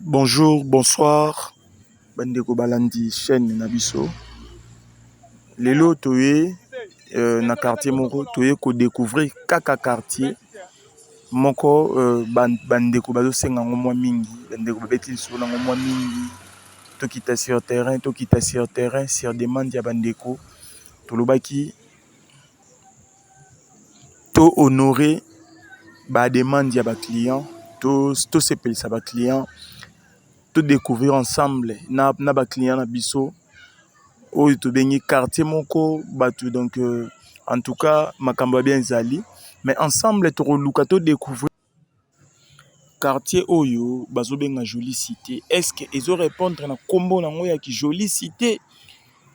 Bonjour, bonsoir, bandeko balandi chaîne Nabiso. Lelo toye na quartier moko toye ko découvrir kaka quartier moko bandeko bazo senga ngomwa mingi, bandeko babeti so na ngomwa mingi. To kita sur terrain sur demande ya bandeko. Tolobaki to honorer ba demande ya ba client, to sepelisa ba client. Tout découvrir ensemble na ba client na biso oyo to bengi quartier moko batu donc en tout cas makambo bien zali mais ensemble to luka to découvrir quartier oyo bazo benga jolie cité. Est-ce que ils ont répondre na kombo na ngoya ki jolie cité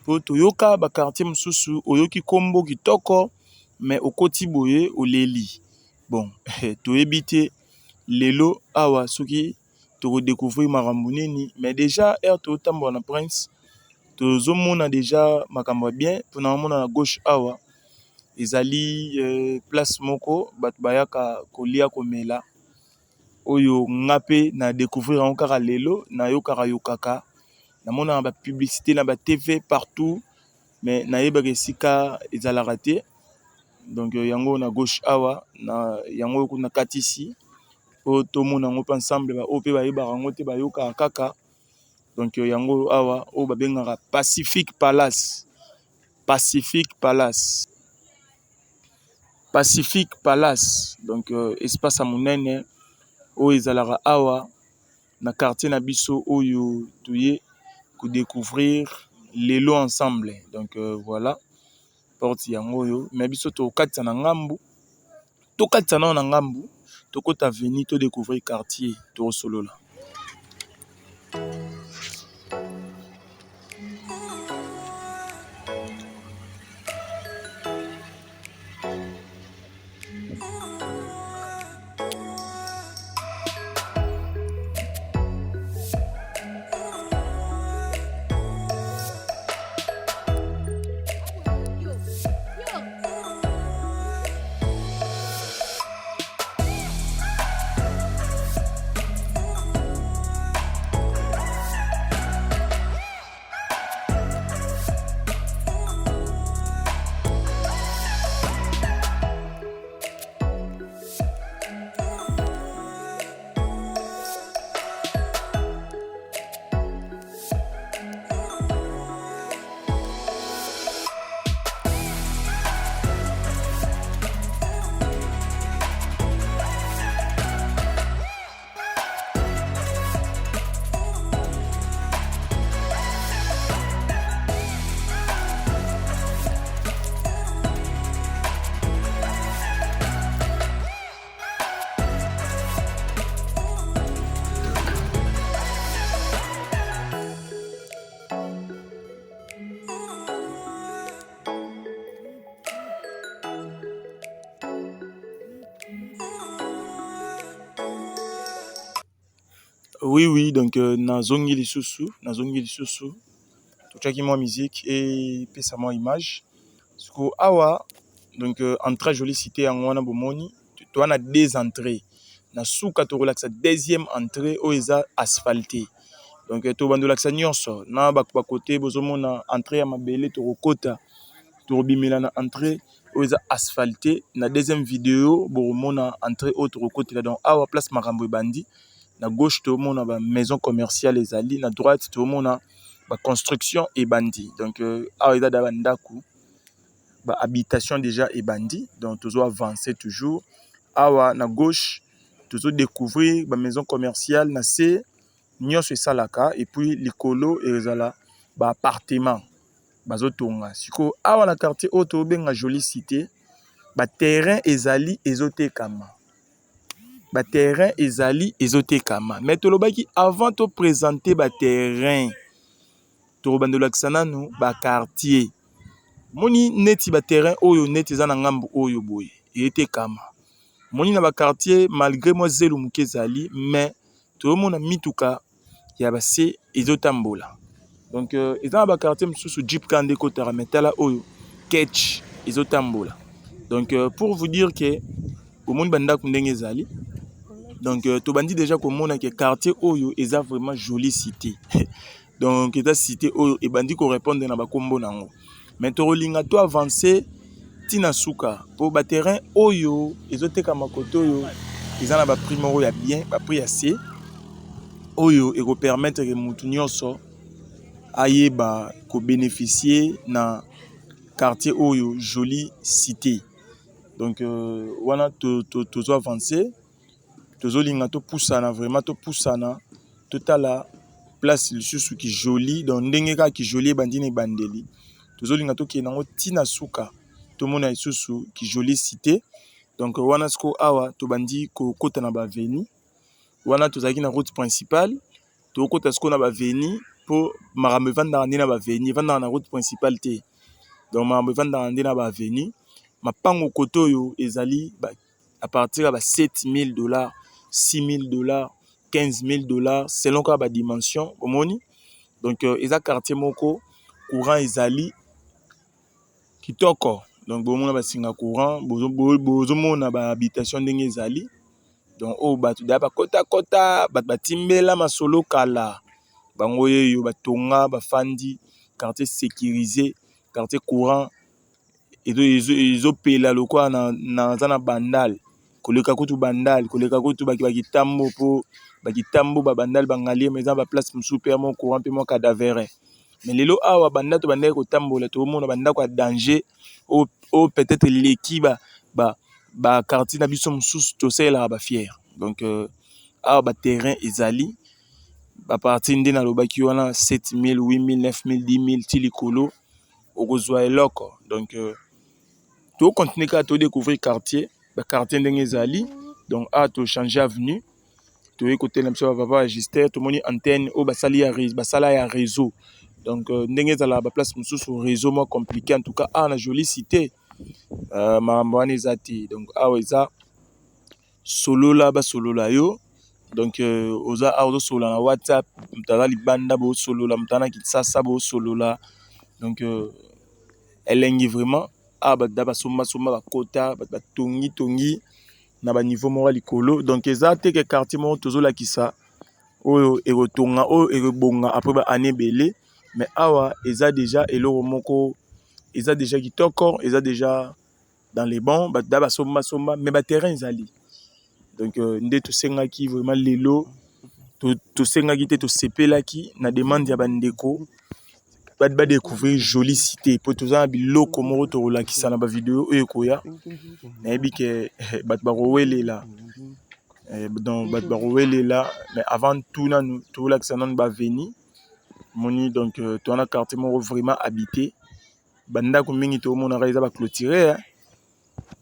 po to yoka ba quartier mususu oyoki kombo kitoko mais okoti boye oleli bon to ebité lelo awa soki to découvrir makambo nini mais déjà air to tambo na Prince to zomona déjà makambo bien to na mona na gauche awa ezali place moko batu bayaka kolia komela oyo ngape na découvrir en kaka lelo na yokaka na mona ba publicité na ba TV partout mais na yeba kesika ezala raté donc yango na gauche awa na yango kuna katisi po to mona ngo ensemble ba ope ba yeba ngo te ba yoka kaka donc yango awa o ba bengaka Pacific Palace donc espace à monene o ezalaka awa na quartier na biso oyo toye ko découvrir lelo ensemble donc voilà porte yango yo mais biso to katisa na ngambu to katisa na ngambu to kota venir to découvrir quartier to solola. Oui, donc nazongi lisusu tochaki moi musique et pesa moi image siko awa donc entrée jolie cité en wana bomoni to na deux entrées na suka to relaxa deuxième entrée o eza asphalté donc to bando relaxa nyonso na ba côté bozomona entrée ya mabele to kokota to bimela na entrée o eza asphalté na deuxième vidéo bomona entrée autre kokota donc awa place makambo bandi. Na gauche tout le monde a ba maison commerciale ezali na droite tout le monde a ba construction et bandi donc awa da bandaku ba habitation déjà et bandi donc toujours avancer toujours awa na gauche toujours découvrir ba maison commerciale na se nyonso salaka et puis likolo ezala ba appartement bazotonga siko awa na quartier auto benga jolie cité ba terrain ezali ezotekama ba terrain ezali ezotekama mais tolobaki avant de présenter ba terrain to bandelo kisananu ba quartier moni neti ba terrain oyo neti za na ngambu oyo boye etekama moni na ba quartier malgré moi zelu muke ezali mais to mona mituka ya ba se ezotambola donc ezana ba quartier mususu Jeep Kande kotara metala oyo ketch ezotambola donc pour vous dire que au monde banda kundenge ezali Donc to bandi déjà komona que quartier oyo eza vraiment jolie cité. Donc eza cité oyo et bandi ko répondre na ba kombo nango. Mais to linga to avancer tina suka po ba terrain oyo ezoteka makoto oyo eza na ba prix moko ya bien, ba prix assez oyo et ko permettre que mutu nyonso ayeba ko bénéficier na quartier oyo jolie cité. Donc wana to avancer tozolinga topusana vraiment topusana totala place lisusu ki jolie donc ndenge kaka ki jolie ebandi na ebandeli tozolinga tokende nango ntina suka tomona lisusu ki jolie cité. Donc wana siko awa tobandi kokota na baveni wana tozalaki na route principale tokota siko na baveni mpo makambo evandaka nde na baveni evandaka na route principale te. Donc makambo evandaka nde na baveni mapango koto oyo ezali à partir ya ba $7,000 $6,000 $15,000 selon ka ba dimension omoni. Donc eza quartier moko courant ezali kitoko donc bomona basinga courant bozomona ba habitation ndenge ezali donc o bato da bakota kota bato batimbela masolo kala bango yeyo batonga bafandi quartier sécurisé quartier courant ezopela lokwa na za na bandal koleka kutu bandal koleka kutu bakitambo po bakitambo babandal bangalie mais eza ba place mosusu pe mo courant pe mo cadavere. Mais lelo awa bandato bandaki kotambola tomona bandako ya danger o peut-être leki ba quartier na biso mosusu tosalelaka ba fier. Donc awa ba terrain ezali ba partir nde nalobaki wana 7,000 8,000 9,000 10,000 ti likolo okozwa eloko. Donc to continuer kaka to découvrir quartier ba quartier ndenge ezali. Donc to changer avenue to écouter na biso papa Gister to moni antenne o basala ya réseau. Donc ndenge ezala ba place mosusu réseau mo compliqué en tout cas na jolie cité makambo wana eza te. Donc awa eza solola basolola yo. Donc oza solola na WhatsApp mutala libanda bo solola mutana Kinshasa bo solola. Donc elengi vraiment bada basomba bakota batongi na ba niveau moko likolo. Donc eza te ke quartier moko tozolakisa oyo ekotonga oyo ekobonga après ba année belé. Mais awa eza déjà eloko moko eza déjà kitoko eza déjà dans les bons bada basomba mais ba terrain ezali. Donc nde tosengaki vraiment lelo tosengaki te tosepelaki na demande ya bandeko ba découvrir jolie cité po toza na biloko moko tokolakisa na ba vidéo oyo koya nayebi ke bato bakowelela donc bato bakowelela mais avant tout nanu tokolakisa nanu baveni moni. Donc toana quartier moko vraiment habité bandako mingi tomonaka eza baclôturé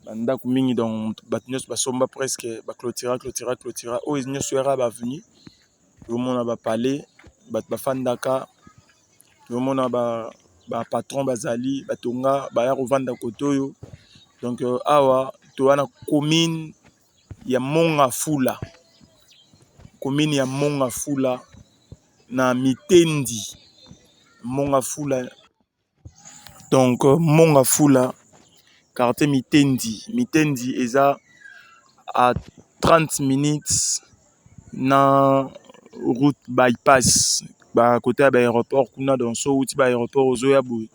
bandako mingi donc bato nyonso basomba presque baclôtura oyo nyonso yaka baveni tomona bapalais bato bafandaka tomona ba patron bazali batonga baya kovanda koto oyo. Donc awa toana commune ya Mongafula na Mitendi Mongafula. Donc Mongafula quartier Mitendi eza à 30 minutes na route bypass ba côté ya aéroport kuna. Donc so uti ba aéroport ozoya boye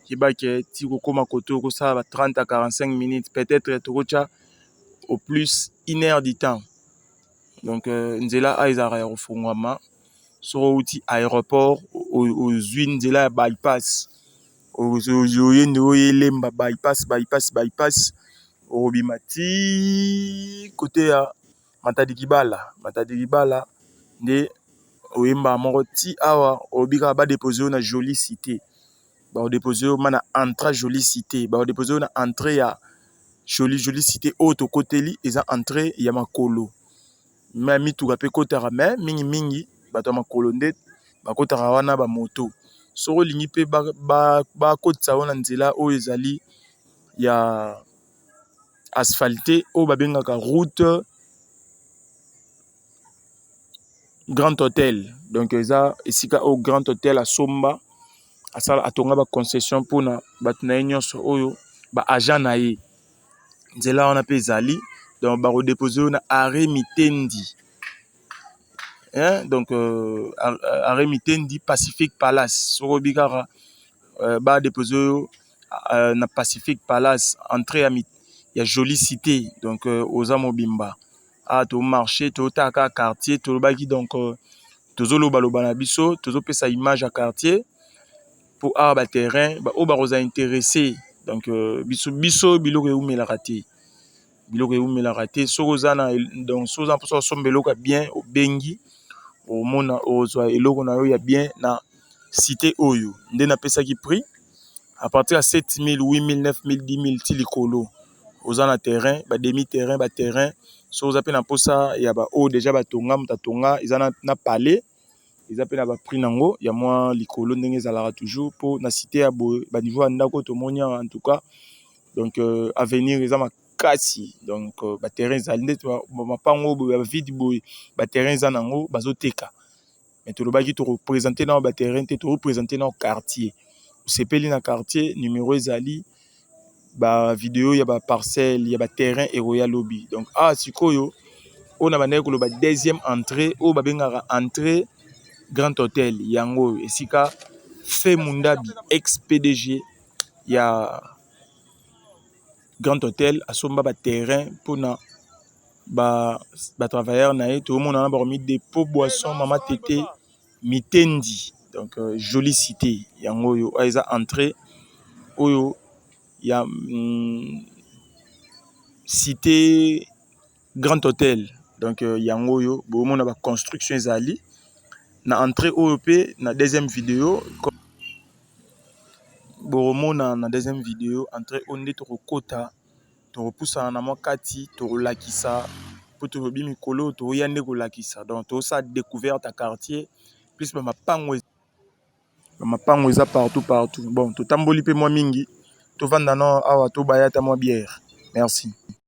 kibake ti kokoma koto ko ça va 30 à 45 minutes peut-être tokocha au plus 1 heure du temps. Donc nzela aizara ya kofungwama so uti aéroport ozwi nzela ya bypass ozoyende oyelemba bypass obima ti côté ya Matadi Kibala nde oyemba moko ti awa obika ba déposer na jolie cité ba déposer na entrée jolie cité ba déposer na entrée ya jolie cité auto koteli eza entrée ya makolo mais mituka pe kotara mais mingi bato makolo nde bakotaka wana ba moto soko lingi pe ba kotisa wana nzela oyo ezali ya asphalté oyo babengaka route Grand Hôtel. Donc eza esika au Grand Hôtel asomba asala atonga ba concession pona bato na nyonso oyo ba agent na ye nzela wana pe ezali donc baro déposer na arrêt mitendi. Hein? Donc arrêt mitendi Pacific Palace soko bikara ba déposer na Pacific Palace entrée ya jolie cité donc aux Amobimba a to marché to taka quartier to baki donc tozoloba loba na biso tozopesa image à quartier pour avoir ba terrain ba o ba roza intéressé donc biso biloko eumelaka te biloko eumelaka te sokoza na donc soza mposa osombeloko bien obengi omona ozwa eloko na yo ya bien na cité oyo nde napesaki prix à partir ya 7000 8000 9000 10000 ti likolo oza na terrain ba demi terrain ba terrain soza pe na posa ya ba o déjà batonga mutatonga eza na palais eza pe na ba prix nango ya mwa likolo ndenge ezalaka toujours pour na cité ya ba niveau ya ndako tomoni en tout cas donc avenir eza makasi donc ba terrain ezali ndeti mapango ba vide boy ba terrain eza nango bazoteka mais tolobaki to représenter na ba terrain te to représenter na quartier sepeli na quartier numéro ezali ba vidéo ya ba parcelle ya ba terrain et Royal Lobby donc sikoyo on a bandé ko ba deuxième entrée o ba bengaka entrée Grand Hôtel yango esika fait Mundabi ex PDG ya Grand Hôtel asomba ba terrain pour na ba travailleurs na tout le monde a remis dépôt boisson mama tété mitendi donc jolie cité yango yo eza entrée oyo ya cité Grand Hôtel donc yango yo bomona ba construction ezali na entrée OEP na deuxième vidéo bomona na deuxième vidéo entrée onde to kokota to repousana na makati to lakisa pour to bi mikolo to yande ko lakisa donc to ça découverte à quartier plus ba mapango eza partout bon to tamboli pe moi mingi to vanda no awa to bayata moi bière merci.